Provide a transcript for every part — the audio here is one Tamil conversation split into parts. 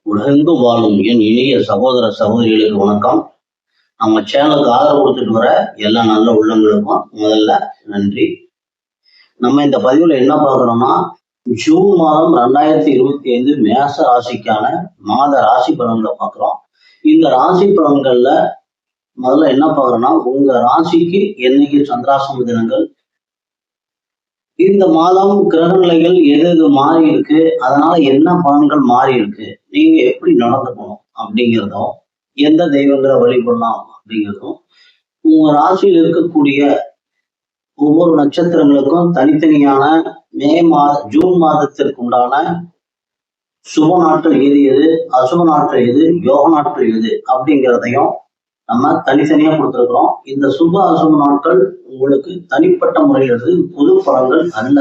உலகெங்கும் வாழும் என் இனிய சகோதர சகோதரிகளுக்கு வணக்கம். நம்ம சேனலுக்கு ஆதரவு கொடுத்துட்டு வர எல்லா நல்ல உள்ளங்களுக்கும் முதல்ல நன்றி. நம்ம இந்த பதிவுல என்ன பார்க்கறோம்னா, ஜூன் மாதம் 2025 மேச ராசிக்கான மாத ராசி பலன்களை பார்க்கிறோம். இந்த ராசி பலன்கள்ல முதல்ல என்ன பார்க்கறோம்னா, உங்க ராசிக்கு என்னைக்கு சந்திராசிரம தினங்கள், இந்த மாதம் கிரகநிலைகள் எது எது மாறி இருக்கு, அதனால என்ன பலன்கள் மாறி இருக்கு, நீங்க எப்படி நடந்துக்கணும் அப்படிங்கிறதும், எந்த தெய்வங்களை வழிபடலாம் அப்படிங்கிறதும், உங்க ராசியில் இருக்கக்கூடிய ஒவ்வொரு நட்சத்திரங்களுக்கும் தனித்தனியான ஜூன் மாதத்திற்கு உண்டான சுப நாட்கள் எது எது, அசுப நாட்கள் எது, யோக நாட்கள் எது அப்படிங்கிறதையும் நம்ம தனித்தனியா கொடுத்துருக்கிறோம். இந்த சுப அசுப நாட்கள் உங்களுக்கு தனிப்பட்ட முறையிலிருந்து பொது பலன்கள் அல்ல.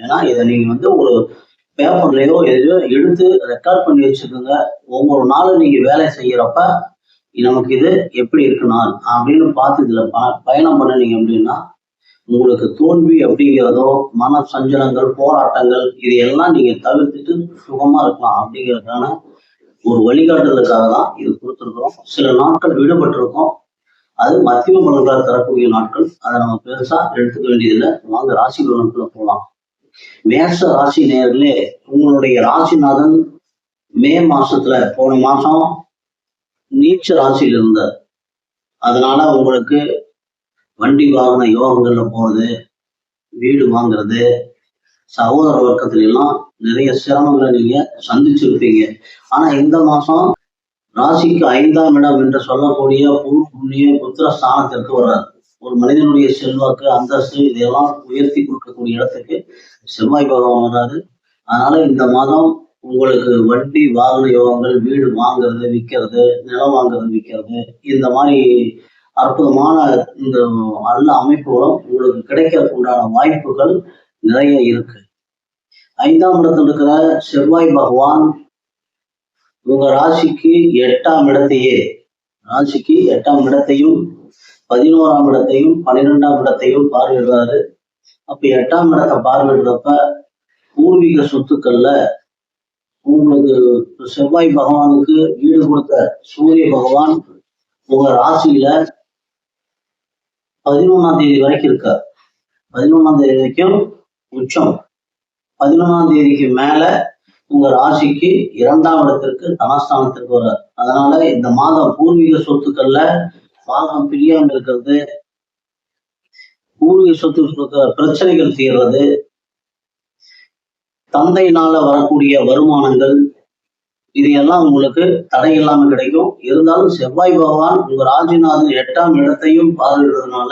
ஏன்னா இதை நீங்க ஒரு பேப்பர்லயோ எதையோ எடுத்து ரெக்கார்ட் பண்ணி வச்சுக்கோங்க. ஒவ்வொரு நாளும் நீங்க வேலை செய்யறப்ப நமக்கு இது எப்படி இருக்கு நாள் அப்படின்னு பார்த்து இதுல பயணம் பண்ணினீங்க அப்படின்னா உங்களுக்கு தோல்வி அப்படிங்கிறதோ, மன சஞ்சலங்கள், போராட்டங்கள் இது எல்லாம் நீங்க தவிர்த்துட்டு சுகமா இருக்கலாம் அப்படிங்கிறதுக்கான ஒரு வழிகாட்டுதலுக்காக தான் இது கொடுத்துருக்குறோம். சில நாட்கள் விடுபட்டிருக்கோம், அது மத்திய பலன்களை தரக்கூடிய நாட்கள். அதை நம்ம பெருசா எடுத்துக்க வேண்டியதில்லை. வாங்க ராசி பலன்களை போகலாம். மேஷ ராசி நேயர்களே, உங்களுடைய ராசிநாதன் மே மாசத்துல போன மாசம் நீச்ச ராசியில் இருந்தார். அதனால உங்களுக்கு வண்டி வாகன யோகங்கள்ல போறது, வீடு வாங்குறது, சகோதர வர்க்கத்துல எல்லாம் நிறைய சிரமங்களை நீங்க சந்திச்சிருப்பீங்க. ஆனா இந்த மாசம் ராசிக்கு 5ஆம் இடம் என்று சொல்லக்கூடிய பூர்வ புண்ணிய புத்திர ஸ்தானத்திற்கு வர்றாரு. ஒரு மனிதனுடைய செல்வாக்கு, அந்தஸ்து இதெல்லாம் உயர்த்தி கொடுக்கக்கூடிய இடத்துக்கு செவ்வாய் பகவான் வர்றாரு. அதனால இந்த மாதம் உங்களுக்கு வண்டி வாகன யோகங்கள், வீடு வாங்குறது விற்கிறது, நிலம் வாங்குறது விற்கிறது, இந்த மாதிரி அற்புதமான இந்த நல்ல அமைப்புகளும் உங்களுக்கு கிடைக்கிறதுக்கு உண்டான வாய்ப்புகள் நிறைய இருக்கு. 5ஆம் இடத்துல இருக்கிற செவ்வாய் பகவான் உங்க ராசிக்கு 8ஆம் இடத்தையும் 11ஆம் இடத்தையும் 12ஆம் இடத்தையும் பார்வையிடுறாரு. அப்ப 8ஆம் இடத்தை பார்வையிடுறப்ப பூர்வீக சொத்துக்கள்ல உங்களுக்கு செவ்வாய் பகவானுக்கு வீடு கொடுத்த சூரிய பகவான் உங்க ராசியில 11ஆம் தேதி வரைக்கும் இருக்கார். 11ஆம் தேதி வரைக்கும் உச்சம். 11ஆம் தேதிக்கு மேல உங்க ராசிக்கு 2ஆம் இடத்திற்கு தனஸ்தானத்திற்கு வர்றார். அதனால இந்த மாதம் பூர்வீக சொத்துக்கள்ல பாகம் பிரியாம இருக்கிறது, பூர்வீக சொத்து பிரச்சனைகள் தீர்றது, தந்தையினால வரக்கூடிய வருமானங்கள் இதையெல்லாம் உங்களுக்கு தடை இல்லாம கிடைக்கும். இருந்தாலும் செவ்வாய் பகவான் உங்க ராசிநாதன் 8ஆம் இடத்தையும் பார்வையிடுறதுனால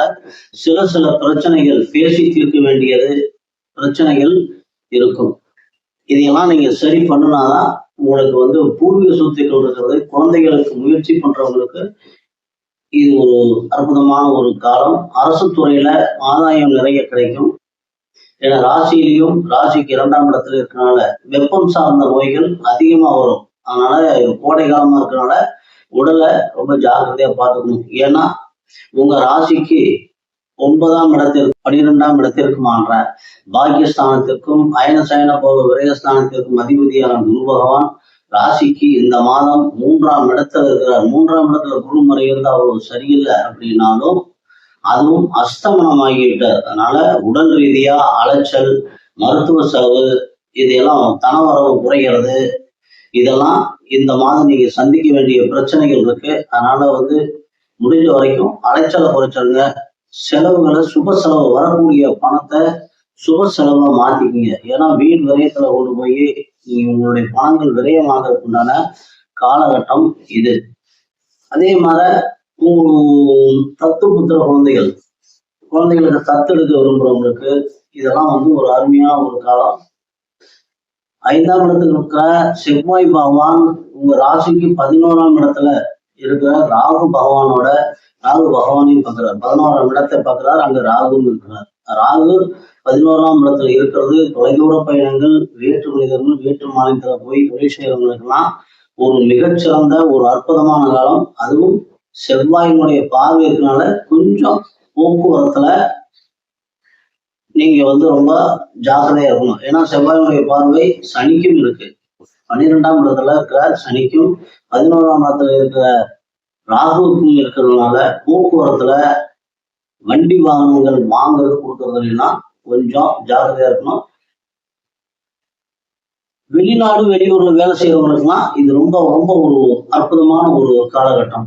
சில பிரச்சனைகள், பேசி தீர்க்க வேண்டியது பிரச்சனைகள் இருக்கும். இதையெல்லாம் நீங்க சரி பண்ணினாதான் உங்களுக்கு பூர்வீக சொத்துக்கள் இருக்கிறது. குழந்தைகளுக்கு முயற்சி பண்றவங்களுக்கு இது ஒரு அற்புதமான ஒரு காலம். அரசு துறையில ஆதாயம் நிறைய கிடைக்கும். ஏன்னா ராசியிலையும் ராசிக்கு 2ஆம் இடத்துல இருக்கனால வெப்பம் சார்ந்த நோய்கள் அதிகமா வரும். அதனால கோடை காலமா இருக்கனால உடலை ரொம்ப ஜாக்கிரதையா பார்த்துக்கணும். ஏன்னா உங்க ராசிக்கு 9ஆம் இடத்திற்கு 12ஆம் இடத்திற்கு மாற்ற பாக்கியஸ்தானத்திற்கும் அயன சயன போக விரயஸ்தானத்திற்கும் அதிபதியான குரு பகவான் ராசிக்கு இந்த மாதம் 3ஆம் இடத்துல இருக்கிறார். 3ஆம் இடத்துல குரு மறை இருந்தா அவ்வளவு சரியில்லை அப்படின்னாலும் அதுவும் அஸ்தமனம் ஆகிவிட்டார். அதனால உடல் ரீதியா அலைச்சல், மருத்துவ செலவு, இதெல்லாம் தனவரவு குறைகிறது. இதெல்லாம் இந்த மாதம் நீங்க சந்திக்க வேண்டிய பிரச்சனைகள் இருக்கு. அதனால முடிஞ்ச வரைக்கும் அலைச்சலை குறைச்சிருங்க. செலவுகளை சுப செலவு, வரக்கூடிய பணத்தை சுப செலவா மாத்திக்கிங்க. ஏன்னா வீண் விரயத்துல கொண்டு போய் நீங்க உங்களுடைய பணங்கள் விரயமாகிறதுக்கு உண்டான காலகட்டம் இது. அதே மாதிரி தத்து புத்திர குழந்தைகளுக்கு தத்தெடுக்க விரும்புறவங்களுக்கு இதெல்லாம் ஒரு அருமையான ஒரு காலம். 5ஆம் இடத்துல இருக்கிற செவ்வாய் பகவான் உங்க ராசிக்கு 11ஆம் இடத்துல இருக்கிற ராகு பகவானையும் பார்க்கிறார். 11ஆம் இடத்தை பார்க்கிறார், அங்க ராகுவும் இருக்கிறார். ராகு 11ஆம் இடத்துல இருக்கிறது தொலைதூர பயணங்கள், வேற்று மனிதர்கள், வேற்று மாநிலத்துல போய் தொழில் செய்யறவங்களுக்கெல்லாம் ஒரு மிகச்சிறந்த ஒரு அற்புதமான காலம். அதுவும் செவ்வாயினுடைய பார்வை இருக்கனால கொஞ்சம் போக்குவரத்துல நீங்க ரொம்ப ஜாக்கிரதையா இருக்கணும். ஏன்னா செவ்வாயினுடைய பார்வை சனிக்கும் இருக்கு. 12ஆம் இடத்துல இருக்கிற சனிக்கும் 11ஆம் இடத்துல இருக்கிற ராகுவுக்கும் இருக்கிறதுனால போக்குவரத்துல வண்டி வாகனங்கள் வாங்குறது கொடுக்கறதுலாம் கொஞ்சம் ஜாகிரதையா இருக்கணும். வெளிநாடு வெளியூர்ல வேலை செய்யறவங்களுக்குலாம் இது ரொம்ப ரொம்ப ஒரு அற்புதமான ஒரு காலகட்டம்.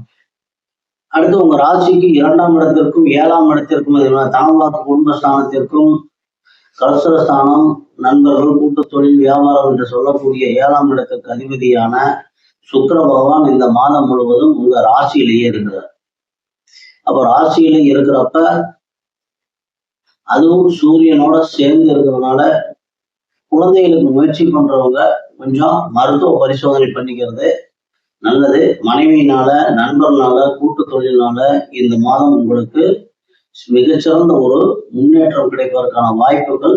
அடுத்து உங்க ராசிக்கு 2ஆம் இடத்திற்கும் 7ஆம் இடத்திற்கும் தனவாக்கு குடும்பஸ்தானத்திற்கும் கலசரஸ்தானம், நண்பர்கள், கூட்டு தொழில், வியாபாரம் என்று சொல்லக்கூடிய 7ஆம் இடத்துக்கு அதிபதியான சுக்கிர பகவான் இந்த மாதம் முழுவதும் உங்க ராசியிலேயே இருக்கிறார். அப்ப ராசியில இருக்கிறப்ப அதுவும் சூரியனோட சேர்ந்து இருக்கிறதுனால குழந்தைகளுக்கு முயற்சி பண்றவங்க கொஞ்சம் மருத்துவ பரிசோதனை பண்ணிக்கிறது நல்லது. மனைவியினால, நண்பர்களால, கூட்டு தொழில்னால இந்த மாதம் உங்களுக்கு மிகச்சிறந்த ஒரு முன்னேற்றம் கிடைப்பதற்கான வாய்ப்புகள்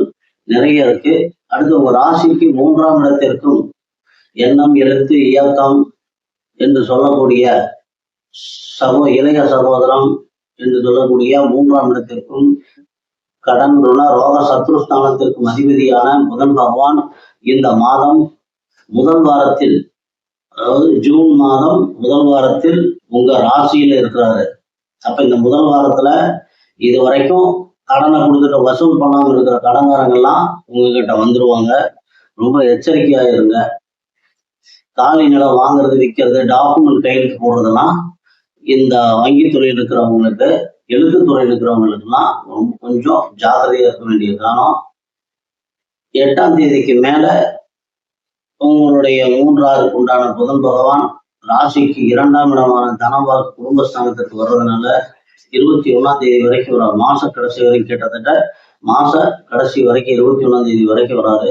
நிறைய இருக்கு. அடுத்து உங்க ராசிக்கு 3ஆம் இடத்திற்கும் எண்ணம், எழுத்து, இயக்கம் என்று சொல்லக்கூடிய இளைய சகோதரம் என்று சொல்லக்கூடிய 3ஆம் இடத்திற்கும் கடன், ருண, ரோக, சத்ருஸ்தானத்திற்கும் அதிபதியான புதன் பகவான் இந்த மாதம் முதல் வாரத்தில், அதாவது ஜூன் மாதம் முதல் வாரத்தில் உங்க ராசியில இருக்கிறாரு. அப்ப இந்த முதல் வாரத்துல இது வரைக்கும் கடனை கொடுத்துட்டு வசூல் பண்ணாம இருக்கிற கடன்காரங்கள்லாம் உங்ககிட்ட வந்துருவாங்க. ரொம்ப எச்சரிக்கையா இருங்க. காலி நிலம் வாங்குறது, விற்கிறது, டாக்குமெண்ட் கையெழுத்து போடுறதெல்லாம் இந்த வங்கி தொழில் இருக்கிறவங்களுக்கு, எழுத்துத்துறை இருக்கிறவங்களுக்குலாம் கொஞ்சம் ஜாகிரதையா இருக்க வேண்டிய காலம். 8ஆம் தேதிக்கு மேல உங்களுடைய 3ஆவதுக்கு உண்டான புதன் பகவான் ராசிக்கு 2ஆம் இடமான தனவாக்கு குடும்பஸ்தானத்திற்கு வர்றதுனால 21ஆம் தேதி வரைக்கும் வர மாச கடைசி வரைக்கும், கிட்டத்தட்ட மாச கடைசி வரைக்கும் 21ஆம் தேதி வரைக்கும் வராது.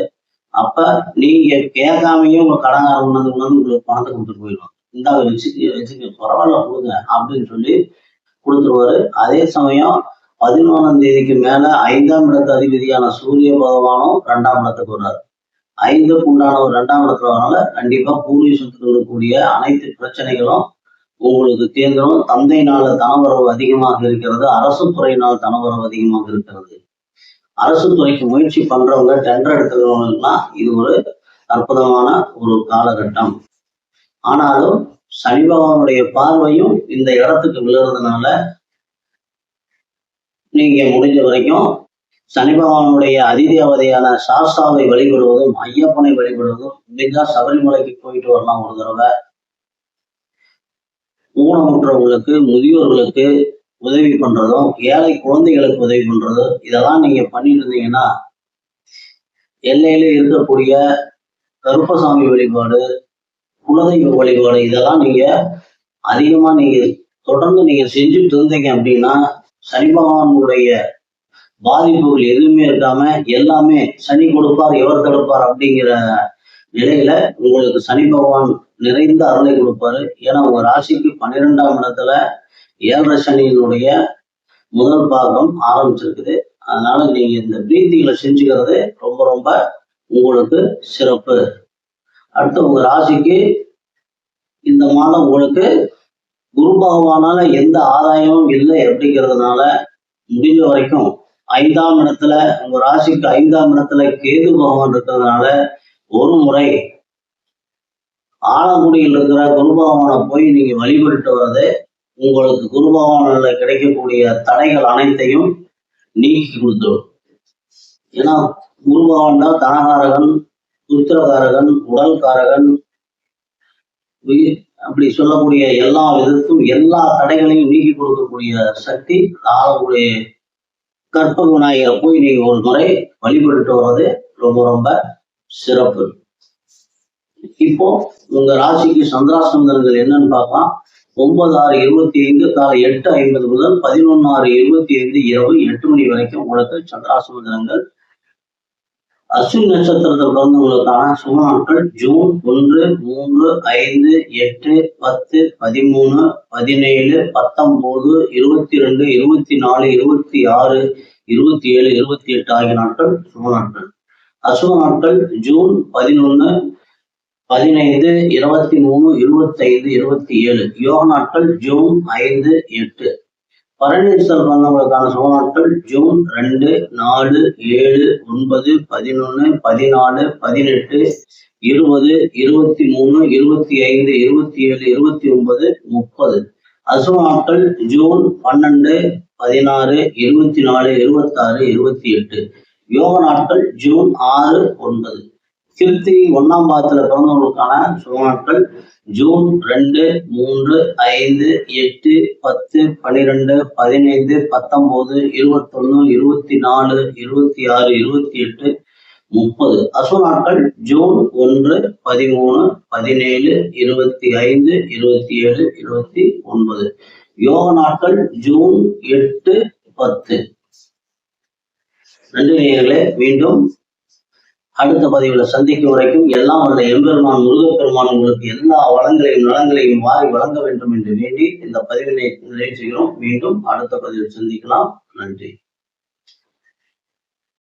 அப்ப நீங்க கேட்காமையும் உங்க கடங்காரம் உணர்ந்து உங்களுக்கு பணத்தை கொடுத்துட்டு போயிடுவாங்க. இந்தாங்க வச்சுக்க பரவாயில்ல கொடுங்க அப்படின்னு சொல்லி கொடுத்துருவாரு. அதே சமயம் 11ஆம் தேதிக்கு மேல 5ஆம் இடத்து அதிபதியான சூரிய பகவானும் 2ஆம் இடத்துக்கு வர்றாரு. 5க்கு உண்டானவர் 2ஆம் இடத்துல வரனால கண்டிப்பா பூர்வீகத்துக்கு இருக்கக்கூடிய அனைத்து பிரச்சனைகளும் உங்களுக்கு தீர்ந்துடும். தந்தையினால தனவரவு அதிகமாக இருக்கிறது, அரசு துறையினால் தனவரவு அதிகமாக இருக்கிறது. அரசு துறைக்கு முயற்சி பண்றவங்க, டெண்டர் எடுத்துக்கிறவங்களுக்குலாம் இது ஒரு அற்புதமான ஒரு காலகட்டம். ஆனாலும் சனி பகவானுடைய பார்வையும் இந்த இடத்துக்கு விழுறதுனால நீங்க முடிஞ்ச வரைக்கும் சனி பகவானுடைய அதிதேவதையான சாஸ்தாவை வழிபடுவதும், ஐயப்பனை வழிபடுவதும், முடிஞ்சா சபரிமலைக்கு போயிட்டு வரலாம் ஒரு தடவை. ஊனமுற்றவங்களுக்கு, முதியோர்களுக்கு உதவி பண்றதும், ஏழை குழந்தைகளுக்கு உதவி பண்றதும், இதெல்லாம் நீங்க பண்ணிட்டு இருந்தீங்கன்னா எல்லையில இருக்கக்கூடிய கருப்பசாமி வழிபாடு, குலதெய்வ வழிபாடு, இதெல்லாம் நீங்க அதிகமா நீங்க தொடர்ந்து நீங்க செஞ்சுட்டு இருந்தீங்க அப்படின்னா சனி பகவானுடைய பாதிப்புகள் எதுவுமே இருக்காம எல்லாமே சனி கொடுப்பார் எவர் தடுப்பார் அப்படிங்கிற நிலையில உங்களுக்கு சனி பகவான் நிறைந்த அருளை கொடுப்பாரு. ஏன்னா உங்க ராசிக்கு 12ஆம் இடத்துல 7 சனியினுடைய முதல் பாகம் ஆரம்பிச்சிருக்குது. அதனால நீங்க இந்த பிரீத்திகளை செஞ்சுக்கிறது ரொம்ப ரொம்ப உங்களுக்கு சிறப்பு. அடுத்து உங்க ராசிக்கு இந்த மாதம் உங்களுக்கு குரு பகவானால எந்த ஆதாயமும் இல்லை அப்படிங்கிறதுனால முடிஞ்ச வரைக்கும் 5ஆம் இடத்துல, உங்க ராசிக்கு 5ஆம் இடத்துல கேது பகவான் இருக்கிறதுனால ஒரு முறை ஆலங்குடியில் இருக்கிற குரு பகவானை போய் நீங்க வழிபட்டு வர்றது உங்களுக்கு குரு பகவானால கிடைக்கக்கூடிய தடைகள் அனைத்தையும் நீக்கி கொடுத்துடும். ஏன்னா குரு பகவான் தான் தனகாரகன், புத்திரகாரகன், உடல்காரகன், அப்படி சொல்லக்கூடிய எல்லா விதத்தும் எல்லா தடைகளையும் நீக்கி கொடுக்கக்கூடிய சக்தி ஆளக்கூடிய கற்பக விநாயகரை போய் நீங்க ஒரு முறை வழிபட்டு வர்றது ரொம்ப ரொம்ப சிறப்பு. இப்போ உங்க ராசிக்கு சந்திராஷ்டமங்கள் என்னன்னு பார்க்கலாம். 9/6/25 காலை 8:50 முதல் 11/6/25 இரவு 8 மணி வரைக்கும் உங்களுக்கு சந்திராஷ்டம தினங்கள். அஸ்வினி நட்சத்திரத்தில் பிறந்தவங்களுக்கான சுப நாட்கள் ஜூன் 1, 3, 5, 8, 10, 13, 17, 19, 22, 24, 26, 27, 28 ஆகிய நாட்கள் சுப நாட்கள். அசுப நாட்கள் ஜூன் 11, 15, 23, 25, 27. யோக நாட்கள் ஜூன் 5, 8. பரணீஸ்வரர் வந்தவங்களுக்கான சுப நாட்கள் ஜூன் 2, 4, 7, 9, 11, 14, 18, 20, 23, 25, 27, 29, 30. அசுவ நாட்கள் ஜூன் 12, 16, 24, 26, 28. யோக நாட்கள் ஜூன் 6, 9. கிருத்திகை 1ஆம் பாதத்துல பிறந்தவங்களுக்கான சுப நாட்கள் ஜூன் 2, 3, 5, 8, 10, 12, 15, 19, 21, 24, 26, 28, 30. அசுவ நாட்கள் ஜூன் 1, 13, 17, 25, 27, 29. யோக நாட்கள் ஜூன் 8, 10. நன்றி நேயர்களே. மீண்டும் அடுத்த பதிவுல சந்திக்கும் வரைக்கும் எல்லாம் வந்த எம்பெருமான் முருகப்பெருமான் உங்களுக்கு எல்லா வளங்களையும் நலங்களையும் வாரி வழங்க வேண்டும் என்று வேண்டி இந்த பதிவினை நிறைவு செய்கிறோம். மீண்டும் அடுத்த பதிவில் சந்திக்கலாம். நன்றி.